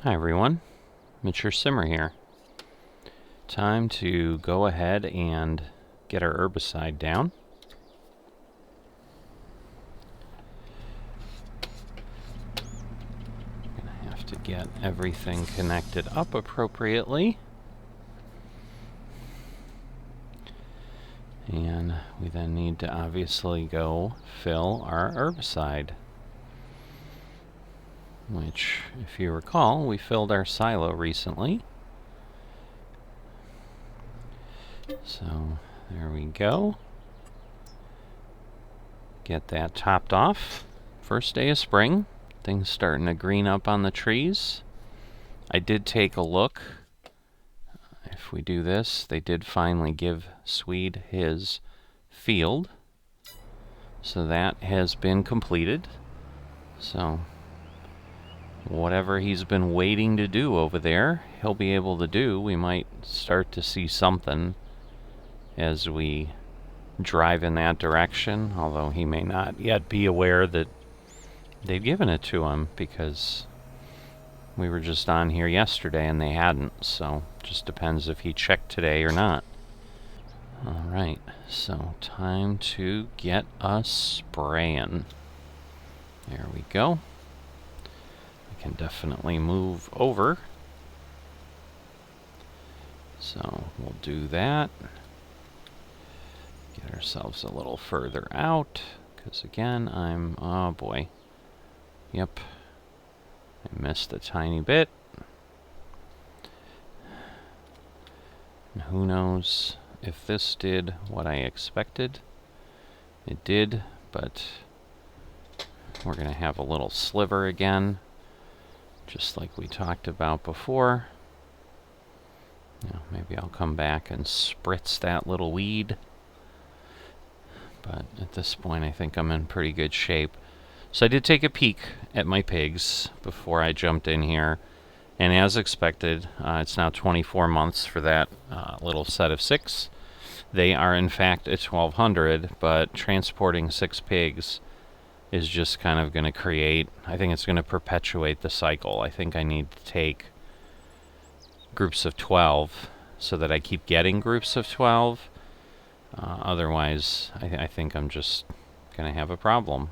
Hi everyone, Mature Simmer here. Time to go ahead and get our herbicide down. Gonna have to get everything connected up appropriately. And we then need to obviously go fill our herbicide, which, if you recall, we filled our silo recently. So there we go. Get that topped off. First day of spring. Things starting to green up on the trees. I did take a look. If we do this, they did finally give Swede his field. So that has been completed. So whatever he's been waiting to do over there, he'll be able to do. We might start to see something as we drive in that direction, although he may not yet be aware that they've given it to him, because we were just on here yesterday and they hadn't, so just depends if he checked today or not. Alright, so time to get us spraying. There we go. We can definitely move over. So we'll do that. Get ourselves a little further out, because again, oh boy. Yep. I missed a tiny bit. And who knows if this did what I expected. It did, but we're going to have a little sliver again, just like we talked about before. Maybe I'll come back and spritz that little weed. But at this point, I think I'm in pretty good shape. So I did take a peek at my pigs before I jumped in here. And as expected, it's now 24 months for that little set of 6. They are in fact at 1,200, but transporting 6 pigs is just kind of going to create, I think it's going to perpetuate the cycle. I think I need to take groups of 12 so that I keep getting groups of 12. Otherwise, I think I'm just going to have a problem,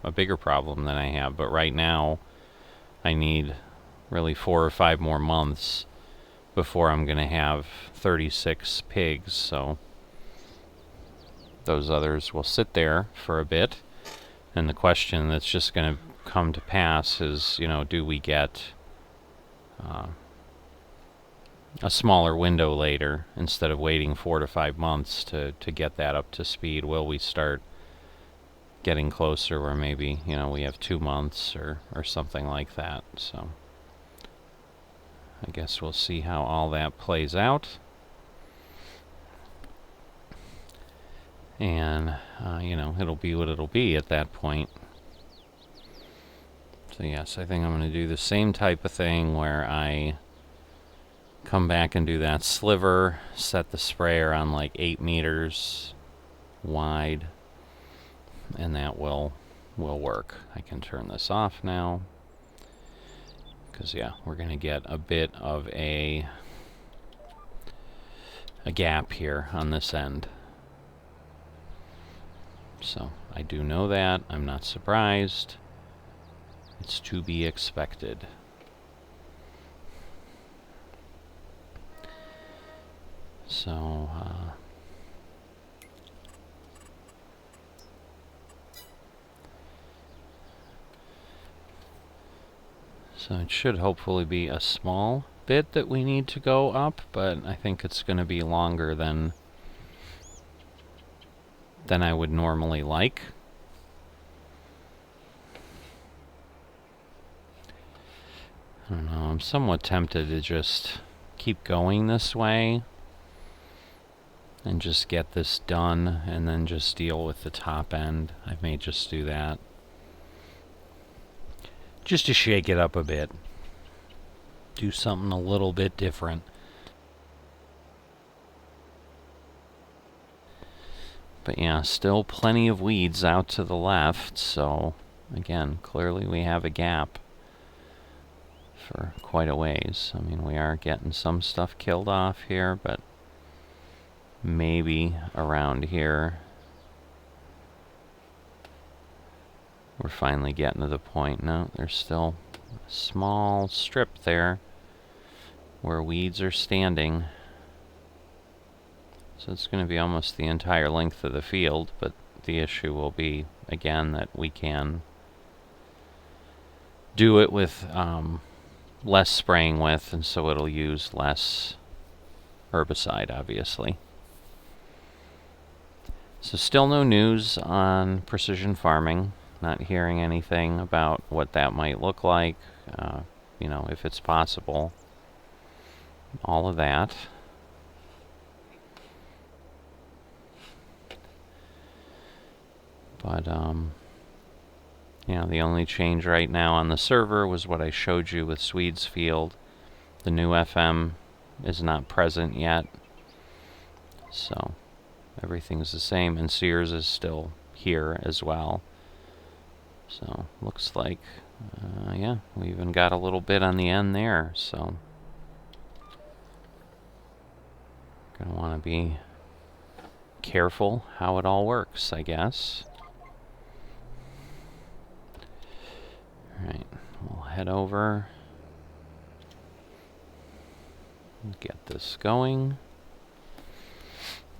a bigger problem than I have. But right now, I need really 4 or 5 more months before I'm going to have 36 pigs. So those others will sit there for a bit. And the question that's just going to come to pass is, do we get a smaller window later instead of waiting 4 to 5 months to get that up to speed? Will we start getting closer where maybe, we have 2 months or something like that? So I guess we'll see how all that plays out. And, it'll be what it'll be at that point. So yes, I think I'm going to do the same type of thing where I come back and do that sliver, set the sprayer on like 8 meters wide, and that will work. I can turn this off now, because yeah, we're going to get a bit of a gap here on this end. So I do know that. I'm not surprised. It's to be expected. So, it should hopefully be a small bit that we need to go up, but I think it's going to be longer than I would normally like. I don't know, I'm somewhat tempted to just keep going this way and just get this done and then just deal with the top end. I may just do that, just to shake it up a bit, do something a little bit different. But yeah, still plenty of weeds out to the left, so again, clearly we have a gap for quite a ways. I mean, we are getting some stuff killed off here, but maybe around here we're finally getting to the point. No, there's still a small strip there where weeds are standing. So it's going to be almost the entire length of the field, but the issue will be, again, that we can do it with less spraying width, and so it'll use less herbicide, obviously. So still no news on precision farming. Not hearing anything about what that might look like, you know, if it's possible. All of that. But, you know, the only change right now on the server was what I showed you with Swede's field. The new FM is not present yet. So, everything's the same, and Sears is still here as well. So, looks like, yeah, we even got a little bit on the end there, so. Gonna want to be careful how it all works, I guess. Alright, we'll head over, get this going.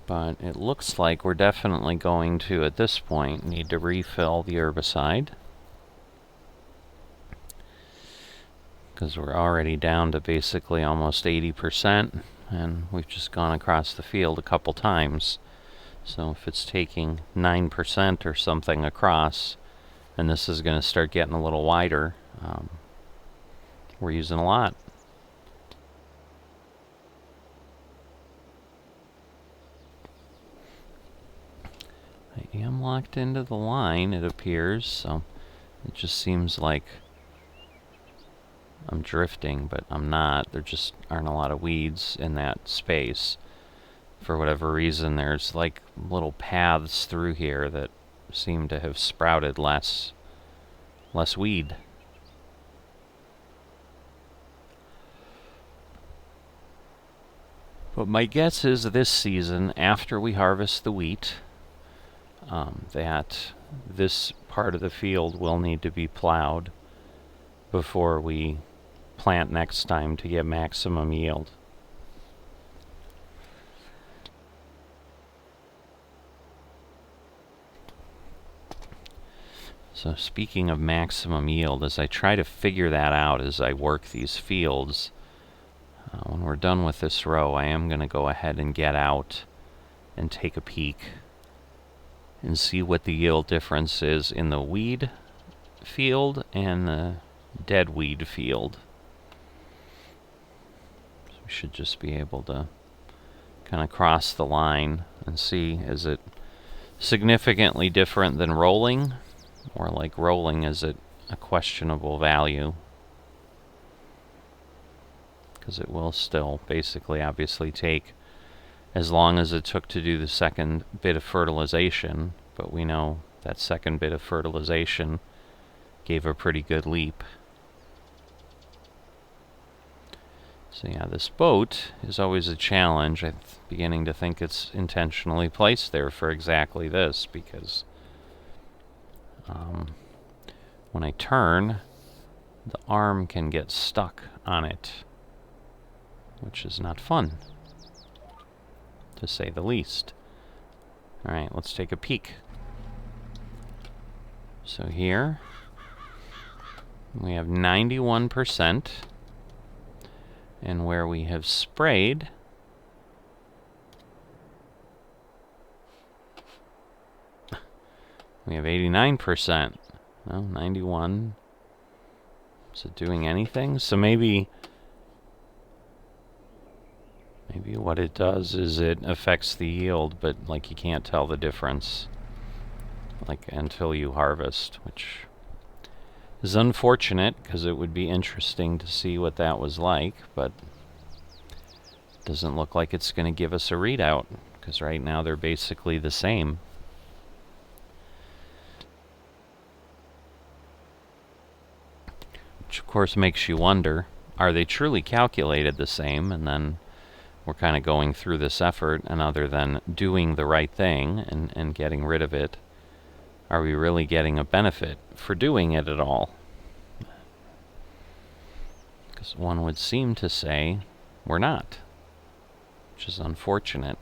But it looks like we're definitely going to, at this point, need to refill the herbicide. Because we're already down to basically almost 80%, and we've just gone across the field a couple times. So if it's taking 9% or something across, and this is going to start getting a little wider, we're using a lot. I am locked into the line, it appears, so it just seems like I'm drifting, but I'm not. There just aren't a lot of weeds in that space. For whatever reason, there's like little paths through here that seem to have sprouted less weed. But my guess is this season, after we harvest the wheat, that this part of the field will need to be plowed before we plant next time to get maximum yield. So speaking of maximum yield, as I try to figure that out as I work these fields, when we're done with this row, I am going to go ahead and get out and take a peek and see what the yield difference is in the weed field and the dead weed field. So we should just be able to kind of cross the line and see, is it significantly different than rolling? Or like rolling, is it a questionable value? Because it will still basically obviously take as long as it took to do the second bit of fertilization, but we know that second bit of fertilization gave a pretty good leap. So yeah, this boat is always a challenge. I'm beginning to think it's intentionally placed there for exactly this, because when I turn, the arm can get stuck on it, which is not fun, to say the least. Alright, let's take a peek. So here, we have 91%, and where we have sprayed, we have 89%. No, 91. Is it doing anything? So maybe what it does is it affects the yield, but like you can't tell the difference like until you harvest, which is unfortunate because it would be interesting to see what that was like, but it doesn't look like it's going to give us a readout because right now they're basically the same. Which of course makes you wonder, are they truly calculated the same? And then we're kind of going through this effort, and other than doing the right thing and getting rid of it, are we really getting a benefit for doing it at all? Because one would seem to say we're not, which is unfortunate.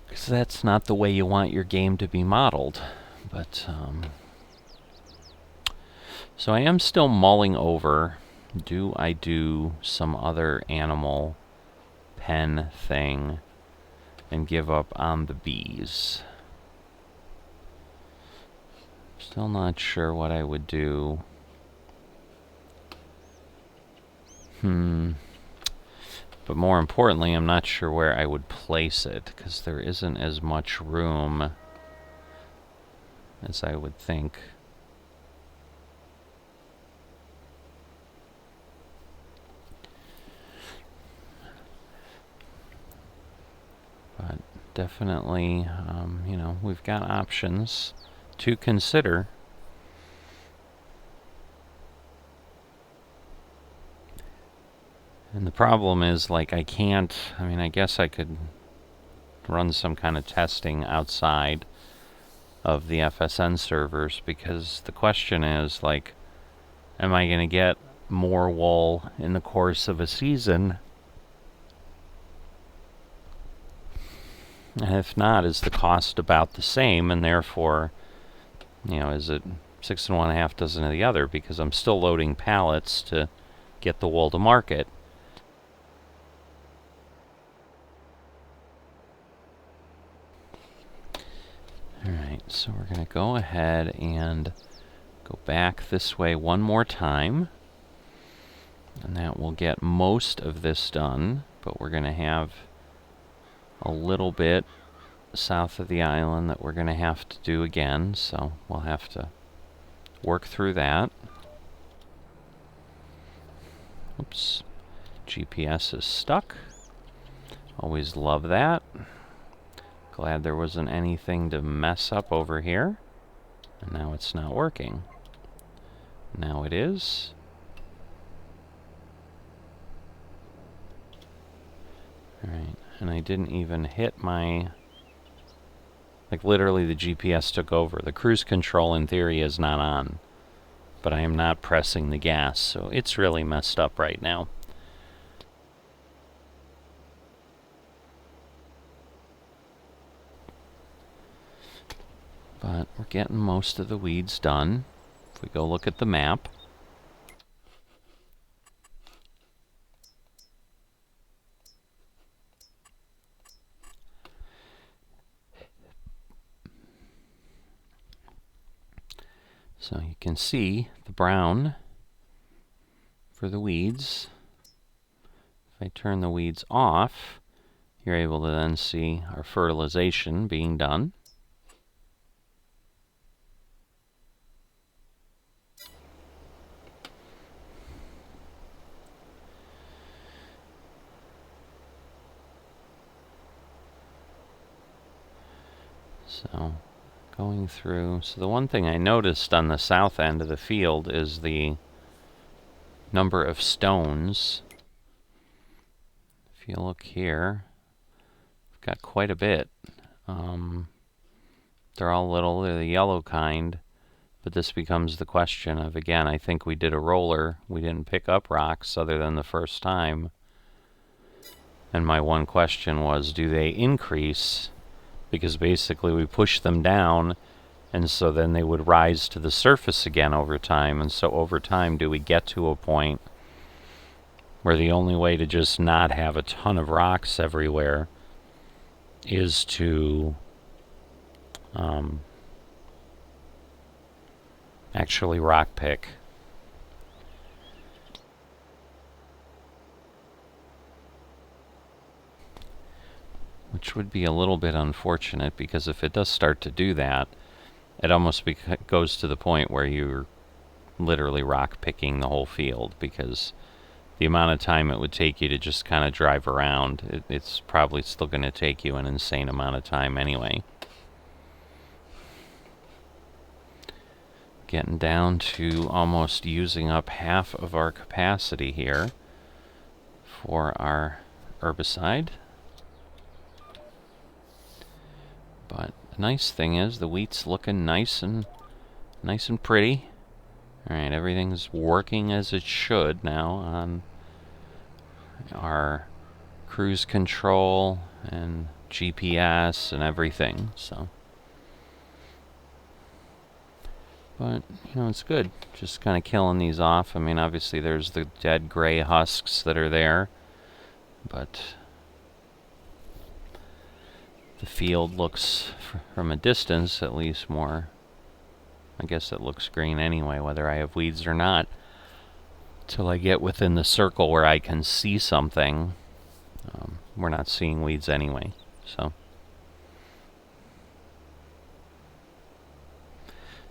Because that's not the way you want your game to be modeled. But, so I am still mulling over, do I do some other animal pen thing and give up on the bees? Still not sure what I would do. But more importantly, I'm not sure where I would place it, because there isn't as much room as I would think. But definitely, you know, we've got options to consider. And the problem is, like, I mean, I guess I could run some kind of testing outside of the FSN servers, because the question is, like, am I going to get more wool in the course of a season? And if not, is the cost about the same, and therefore, you know, is it 6 1/2 dozen of the other, because I'm still loading pallets to get the wool to market. Alright, so we're going to go ahead and go back this way one more time. And that will get most of this done, but we're going to have a little bit south of the island that we're going to have to do again, so we'll have to work through that. Oops, GPS is stuck. Always love that. Glad there wasn't anything to mess up over here. And now it's not working. Now it is. Alright, and I didn't even hit my... Like, literally the GPS took over. The cruise control, in theory, is not on. But I am not pressing the gas, so it's really messed up right now. But we're getting most of the weeds done. If we go look at the map. So you can see the brown for the weeds. If I turn the weeds off, you're able to then see our fertilization being done. So, going through, so the one thing I noticed on the south end of the field is the number of stones. If you look here, we've got quite a bit. They're all little, they're the yellow kind, but this becomes the question of, again, I think we did a roller, we didn't pick up rocks other than the first time. And my one question was, do they increase? Because basically we push them down, and so then they would rise to the surface again over time. And so over time, do we get to a point where the only way to just not have a ton of rocks everywhere is to actually rock pick? Which would be a little bit unfortunate, because if it does start to do that, it almost goes to the point where you're literally rock picking the whole field, because the amount of time it would take you to just kind of drive around, it's probably still going to take you an insane amount of time anyway. Getting down to almost using up half of our capacity here for our herbicide. But the nice thing is the wheat's looking nice and pretty. Alright, everything's working as it should now on our cruise control and GPS and everything, so. But, you know, it's good. Just kind of killing these off. I mean, obviously there's the dead gray husks that are there, but the field looks, from a distance at least, more, I guess it looks green anyway, whether I have weeds or not. Till I get within the circle where I can see something, we're not seeing weeds anyway, so.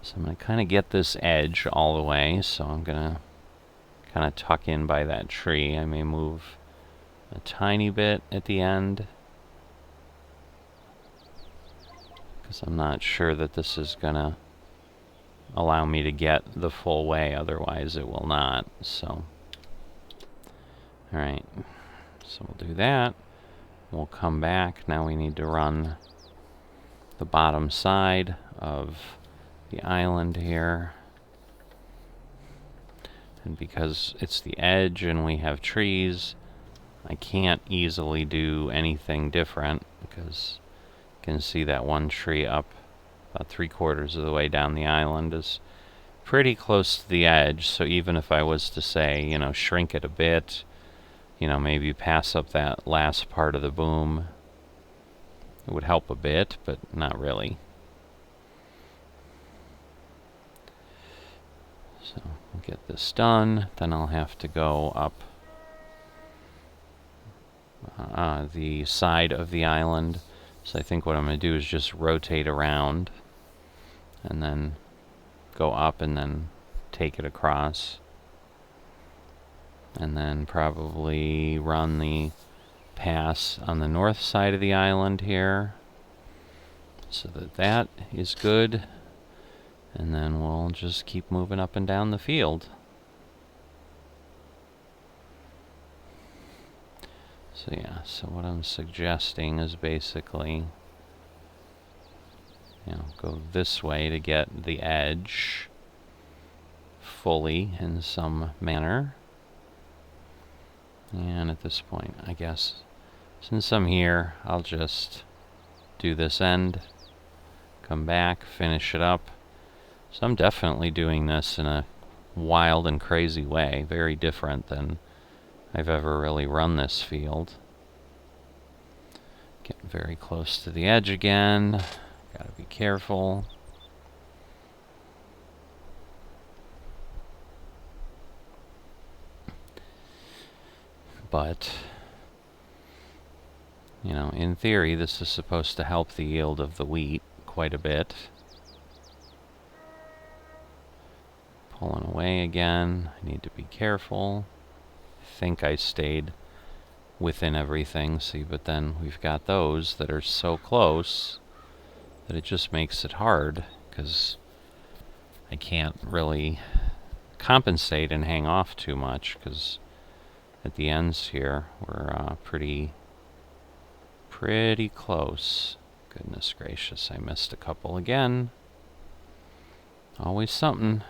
So I'm going to kind of get this edge all the way, so I'm going to kind of tuck in by that tree. I may move a tiny bit at the end, because I'm not sure that this is going to allow me to get the full way, otherwise it will not, so. Alright, so we'll do that. We'll come back. Now we need to run the bottom side of the island here. And because it's the edge and we have trees, I can't easily do anything different, because you can see that one tree up about 3/4 of the way down the island is pretty close to the edge, so even if I was to say, you know, shrink it a bit, you know, maybe pass up that last part of the boom, it would help a bit, but not really. So we'll get this done, then I'll have to go up the side of the island. So I think what I'm going to do is just rotate around and then go up and then take it across. And then probably run the pass on the north side of the island here, so that that is good. And then we'll just keep moving up and down the field. So yeah, so what I'm suggesting is basically, you know, go this way to get the edge fully in some manner. And at this point, I guess, since I'm here, I'll just do this end, come back, finish it up. So I'm definitely doing this in a wild and crazy way, very different than I've ever really run this field. Getting very close to the edge again, gotta be careful. But, you know, in theory, this is supposed to help the yield of the wheat quite a bit. Pulling away again. I need to be careful. I think I stayed within everything, see, but then we've got those that are so close that it just makes it hard, because I can't really compensate and hang off too much, because at the ends here, we're pretty close. Goodness gracious, I missed a couple again. Always something.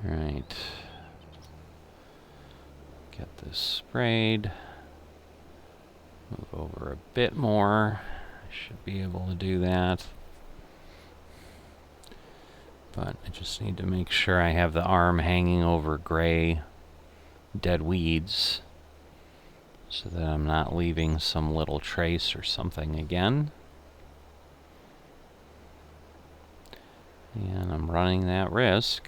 Alright. Get this sprayed. Move over a bit more. I should be able to do that. But I just need to make sure I have the arm hanging over gray dead weeds, so that I'm not leaving some little trace or something again. And I'm running that risk,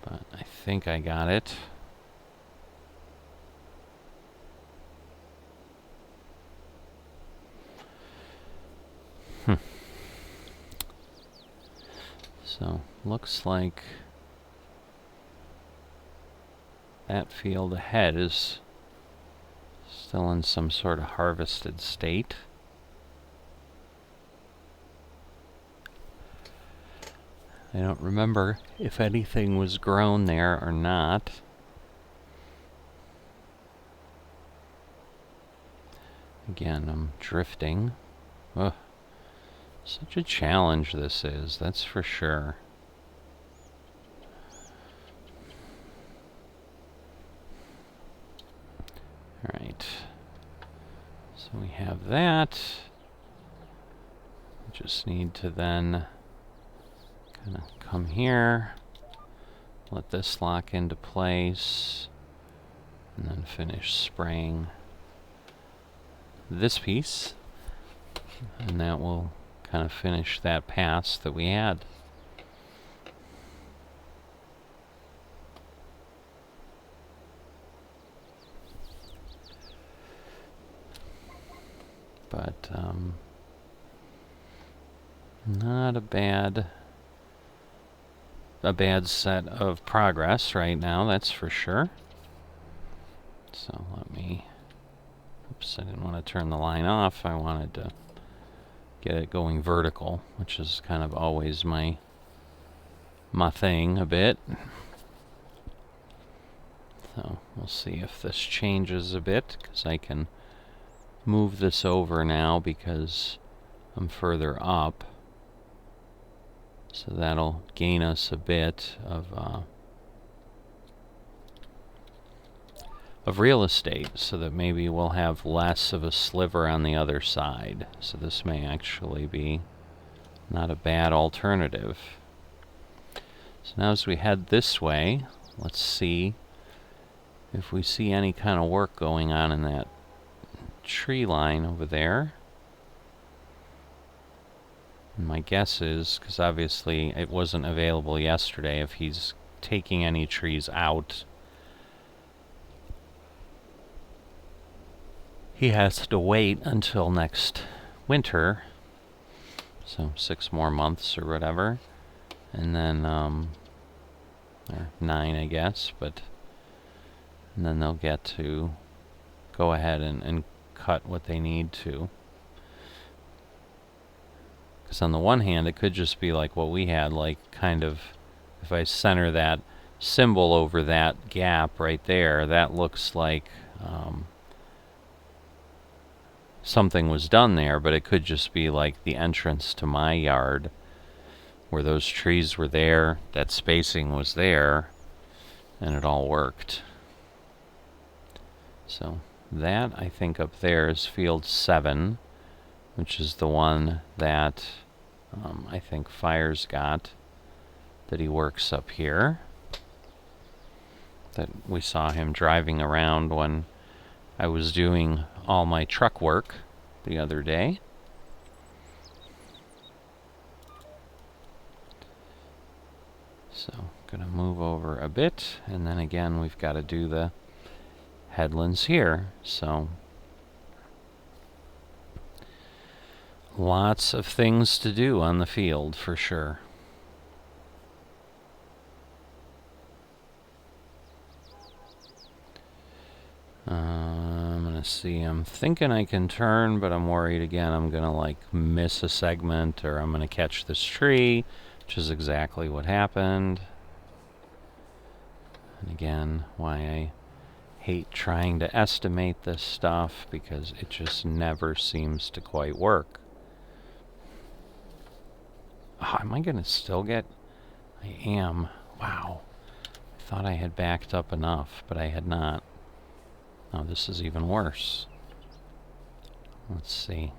but I think I got it. So So, looks like that field ahead is still in some sort of harvested state. I don't remember if anything was grown there or not. Again, I'm drifting. Ugh. Such a challenge this is, that's for sure. Alright. So we have that. We just need to then kind of come here, let this lock into place, and then finish spraying this piece. And that will kind of finish that pass that we had. But not a bad set of progress right now, that's for sure. So let me, oops, I didn't want to turn the line off. I wanted to get it going vertical, which is kind of always my thing a bit. So we'll see if this changes a bit, because I can move this over now because I'm further up. So that'll gain us a bit of real estate, so that maybe we'll have less of a sliver on the other side. So this may actually be not a bad alternative. So now as we head this way, let's see if we see any kind of work going on in that tree line over there. And my guess is, because obviously it wasn't available yesterday, if he's taking any trees out, he has to wait until next winter, so 6 more months or whatever, and then, or 9 I guess, but, and then they'll get to go ahead and cut what they need to. Because on the one hand, it could just be like what we had, like kind of, if I center that symbol over that gap right there, that looks like something was done there, but it could just be like the entrance to my yard, where those trees were there, that spacing was there, and it all worked. So that, I think, up there is field 7, which is the one that I think Fire's got, that he works up here, that we saw him driving around when I was doing all my truck work the other day. So gonna move over a bit, and then again we've got to do the headlands here. So lots of things to do on the field for sure. I'm gonna see, I'm thinking I can turn, but I'm worried again I'm gonna like miss a segment, or I'm gonna catch this tree, which is exactly what happened. And again, why I hate trying to estimate this stuff, because it just never seems to quite work. Oh, am I gonna still get... I am. Wow. I thought I had backed up enough, but I had not. Oh, this is even worse. Let's see.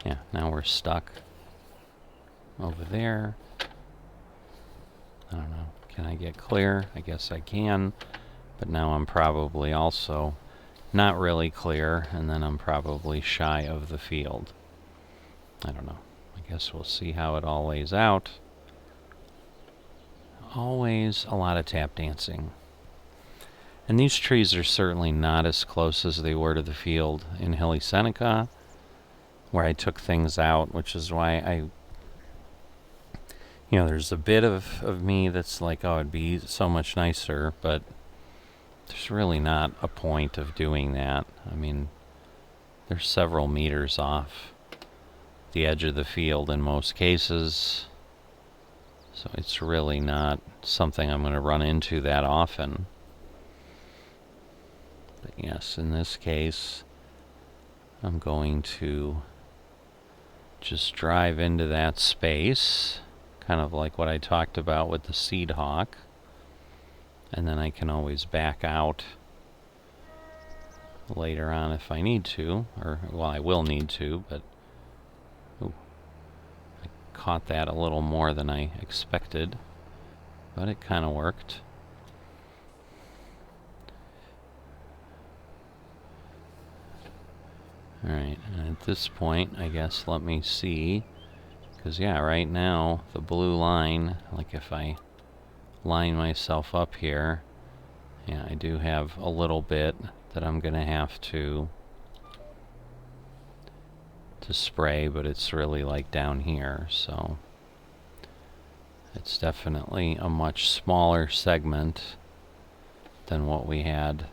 Yeah, now we're stuck over there. I don't know. Can I get clear? I guess I can. But now I'm probably also not really clear, and then I'm probably shy of the field. I don't know. I guess we'll see how it all lays out. Always a lot of tap dancing. And these trees are certainly not as close as they were to the field in Hilly Seneca, where I took things out, which is why there's a bit of me that's like, oh, it'd be so much nicer, but there's really not a point of doing that. I mean, they're several meters off the edge of the field in most cases, so it's really not something I'm going to run into that often. But yes, in this case, I'm going to just drive into that space, kind of like what I talked about with the Seed Hawk, and then I can always back out later on if I need to, or, well, I will need to, but ooh, I caught that a little more than I expected, but it kind of worked. Alright, and at this point, I guess, let me see, because yeah, right now, the blue line, like if I line myself up here, yeah, I do have a little bit that I'm going to have to spray, but it's really like down here, so it's definitely a much smaller segment than what we had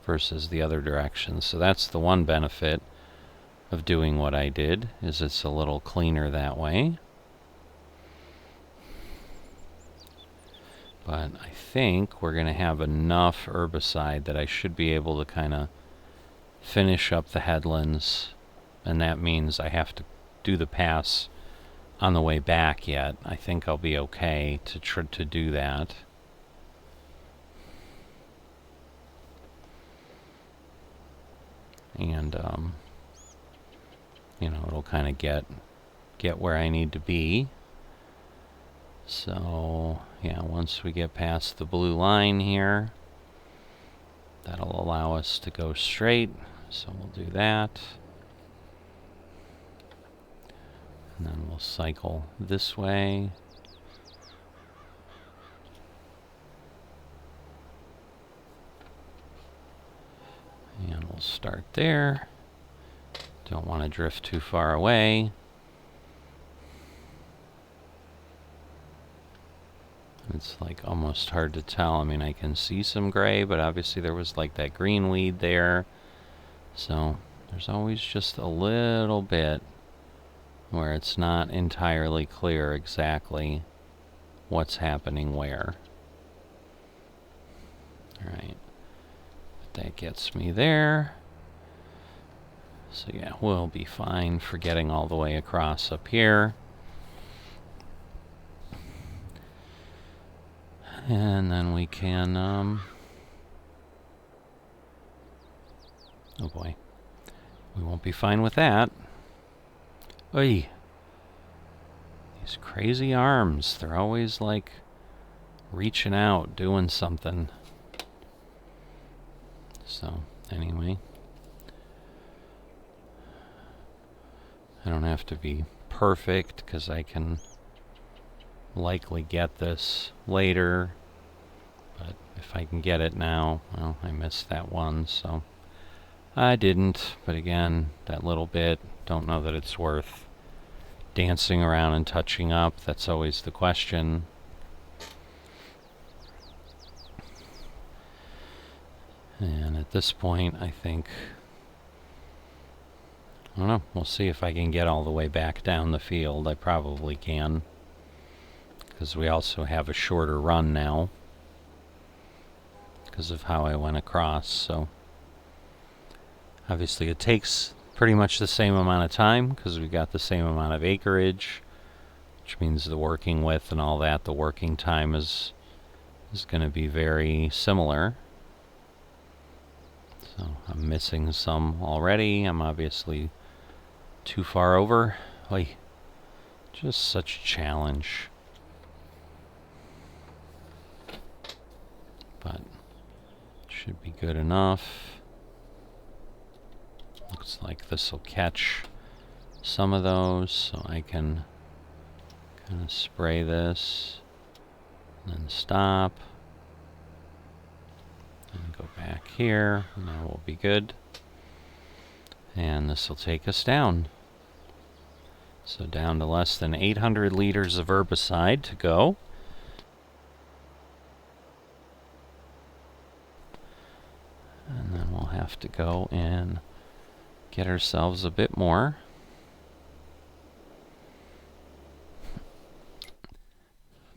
versus the other direction. So that's the one benefit of doing what I did, is it's a little cleaner that way. But I think we're going to have enough herbicide that I should be able to kind of finish up the headlands, and that means I have to do the pass on the way back yet. I think I'll be okay to do that. And it'll kind of get where I need to be. So yeah, once we get past the blue line here, that'll allow us to go straight, so we'll do that. And then we'll cycle this way. And we'll start there. Don't want to drift too far away. It's like almost hard to tell. I mean, I can see some gray, but obviously there was like that green weed there. So there's always just a little bit where it's not entirely clear exactly what's happening where. Alright, that gets me there. So yeah, we'll be fine for getting all the way across up here. And then we can, oh boy, we won't be fine with that. Oy! These crazy arms, they're always like reaching out, doing something. So, anyway. I don't have to be perfect, because I can likely get this later, but if I can get it now, well, I missed that one, so I didn't. But again, that little bit, don't know that it's worth dancing around and touching up. That's always the question. And at this point, I think, I don't know, we'll see if I can get all the way back down the field. I probably can, because we also have a shorter run now because of how I went across. So obviously it takes pretty much the same amount of time because we've got the same amount of acreage, which means the working width and all that, the working time is going to be very similar. So I'm missing some already. I'm obviously too far over. Oy, just such a challenge. But should be good enough. Looks like this will catch some of those, so I can kind of spray this and then stop and go back here, and that will be good. And this will take us down. So down to less than 800 liters of herbicide to go. And then we'll have to go and get ourselves a bit more.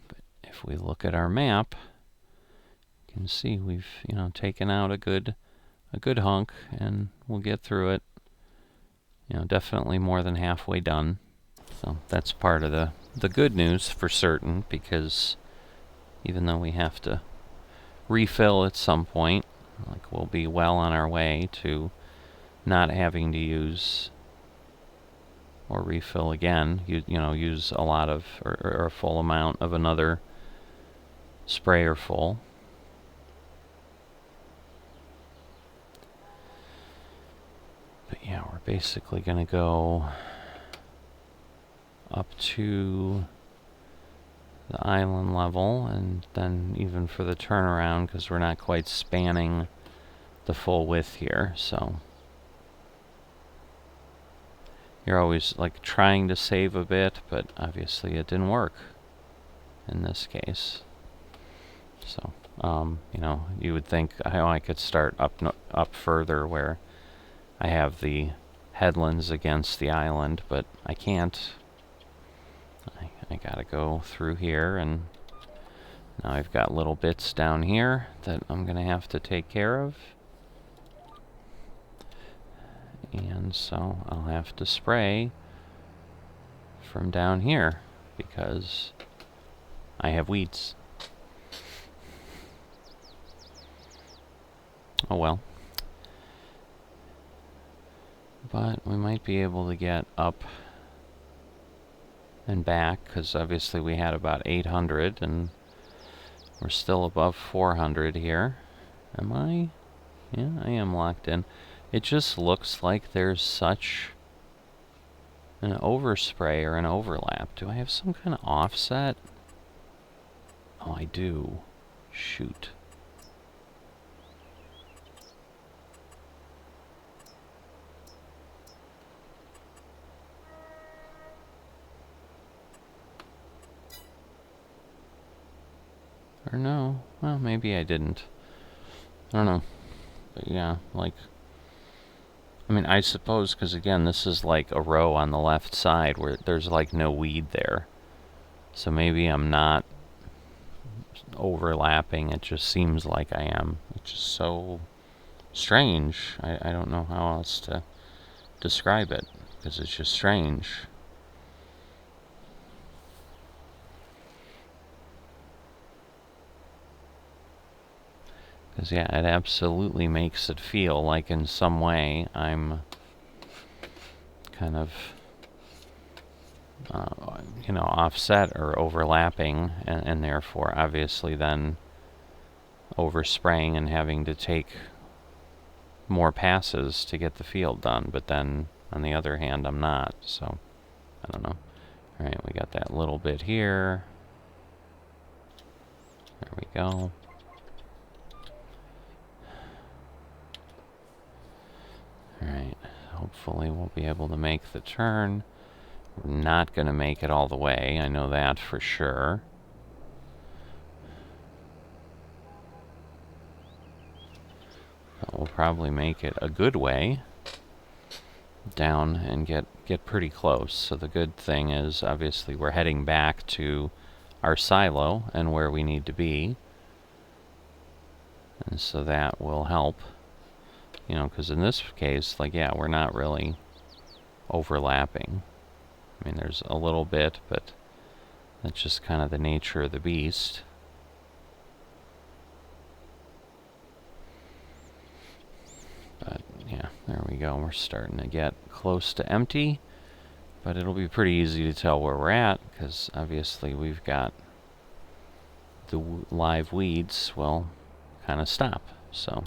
But if we look at our map, you can see we've, taken out a good hunk, and we'll get through it. Definitely more than halfway done. So that's part of the good news for certain, because even though we have to refill at some point, like, we'll be well on our way to not having to use or refill again. Use a lot of or a full amount of another sprayer full. But yeah, we're basically going to go up to the island level, and then even for the turnaround, because we're not quite spanning the full width here, so you're always like trying to save a bit, but obviously it didn't work in this case. So you would think I could start up further where I have the headlands against the island, but I can't. I gotta go through here, and now I've got little bits down here that I'm gonna have to take care of. And so I'll have to spray from down here because I have weeds. Oh well. But we might be able to get up and back, because obviously we had about 800, and we're still above 400 here. Am I? Yeah, I am locked in. It just looks like there's such an overspray or an overlap. Do I have some kind of offset? Oh, I do. Shoot. Or no. Well, maybe I didn't. I don't know. But yeah, like, I mean, I suppose, because again, this is like a row on the left side where there's like no weed there. So maybe I'm not overlapping. It just seems like I am. It's just so strange. I don't know how else to describe it, because it's just strange. Because, yeah, it absolutely makes it feel like in some way I'm kind of, offset or overlapping, and therefore obviously then overspraying and having to take more passes to get the field done. But then, on the other hand, I'm not, so I don't know. Alright, we got that little bit here. There we go. Alright, hopefully we'll be able to make the turn. We're not going to make it all the way, I know that for sure. But we'll probably make it a good way down and get pretty close. So the good thing is, obviously, we're heading back to our silo and where we need to be. And so that will help. Because in this case, like, yeah, we're not really overlapping. I mean, there's a little bit, but that's just kind of the nature of the beast. But, yeah, there we go. We're starting to get close to empty. But it'll be pretty easy to tell where we're at, because obviously we've got the live weeds will kind of stop. So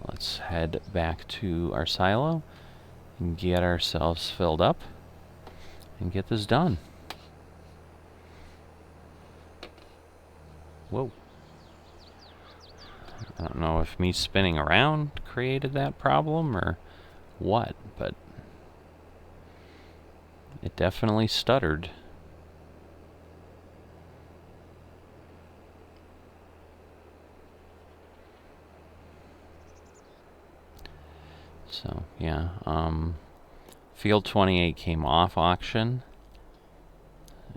let's head back to our silo and get ourselves filled up and get this done. Whoa. I don't know if me spinning around created that problem or what, but definitely stuttered. So, yeah, Field 28 came off auction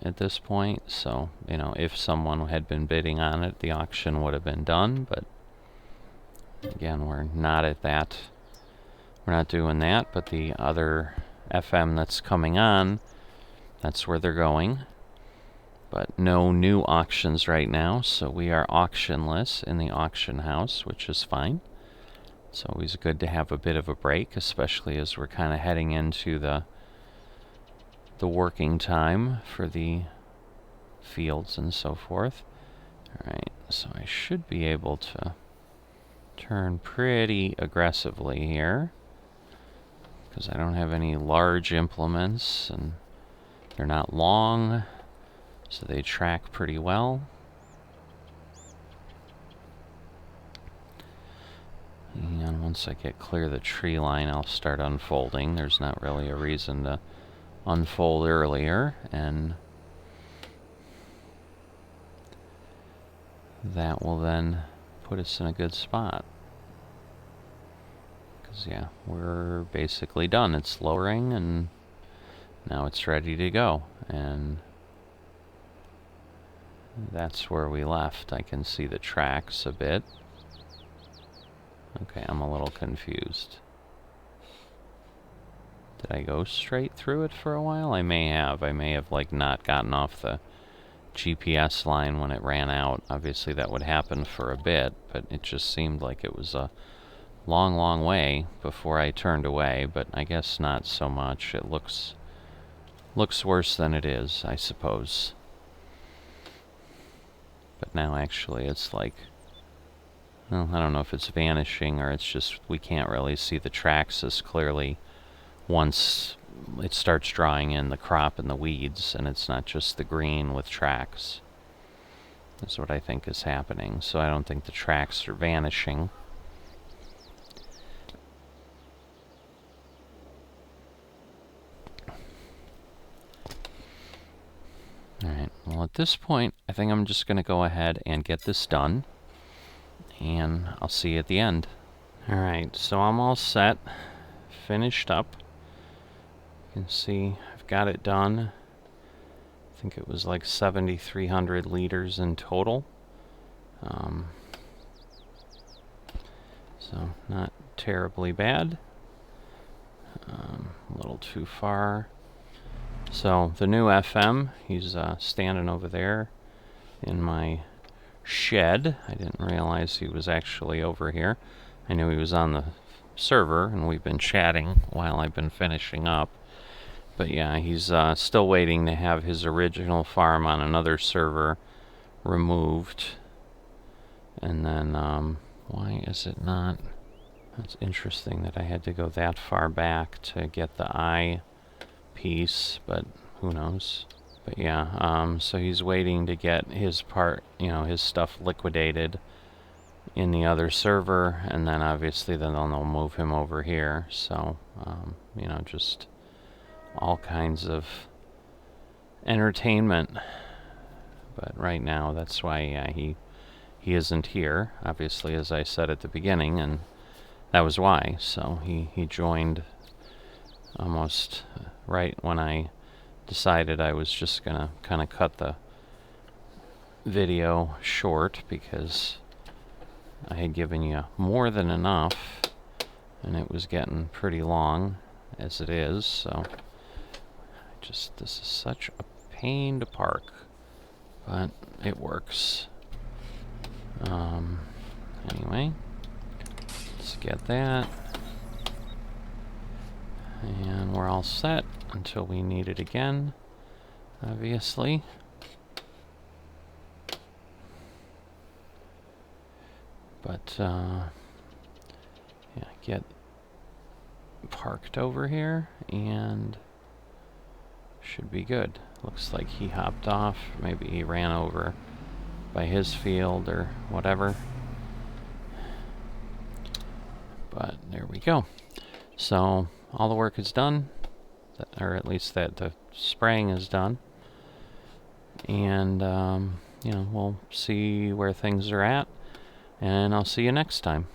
at this point, so, you know, if someone had been bidding on it, the auction would have been done, but again, we're not at that. We're not doing that, but the other FM that's coming on, that's where they're going. But no new auctions right now, so we are auctionless in the auction house, which is fine. It's always good to have a bit of a break, especially as we're kind of heading into the working time for the fields and so forth. Alright, so I should be able to turn pretty aggressively here, because I don't have any large implements, and they're not long, so they track pretty well. And once I get clear the tree line, I'll start unfolding. There's not really a reason to unfold earlier, and that will then put us in a good spot. Because, yeah, we're basically done. It's lowering, and now it's ready to go. And that's where we left. I can see the tracks a bit. Okay, I'm a little confused. Did I go straight through it for a while? I may have. I may have, like, not gotten off the GPS line when it ran out. Obviously that would happen for a bit, but it just seemed like it was a long, long way before I turned away, but I guess not so much. It looks worse than it is, I suppose. But now actually it's like, well, I don't know if it's vanishing or it's just we can't really see the tracks as clearly once it starts drawing in the crop and the weeds, and it's not just the green with tracks. That's what I think is happening. So I don't think the tracks are vanishing. Alright, well at this point, I think I'm just going to go ahead and get this done, and I'll see you at the end. Alright, so I'm all set, finished up. You can see I've got it done. I think it was like 7,300 liters in total. So not terribly bad. A little too far. So the new FM, he's standing over there in my shed. I didn't realize he was actually over here. I knew he was on the server, and we've been chatting while I've been finishing up. But yeah, he's still waiting to have his original farm on another server removed. And then, why is it not? That's interesting that I had to go that far back to get the eye piece, but who knows. But yeah, so he's waiting to get his part, you know, his stuff liquidated in the other server, and then obviously then they'll move him over here. So, you know, just all kinds of entertainment. But right now, that's why, yeah, he isn't here, obviously, as I said at the beginning, and that was why. So he joined almost right when I decided I was just gonna kind of cut the video short, because I had given you more than enough, and it was getting pretty long as it is. So this is such a pain to park, but it works. Anyway, let's get that, and we're all set until we need it again, obviously. But yeah, get parked over here and should be good. Looks like he hopped off. Maybe he ran over by his field or whatever. But there we go. So all the work is done, or at least that the spraying is done. And, you know, we'll see where things are at. And I'll see you next time.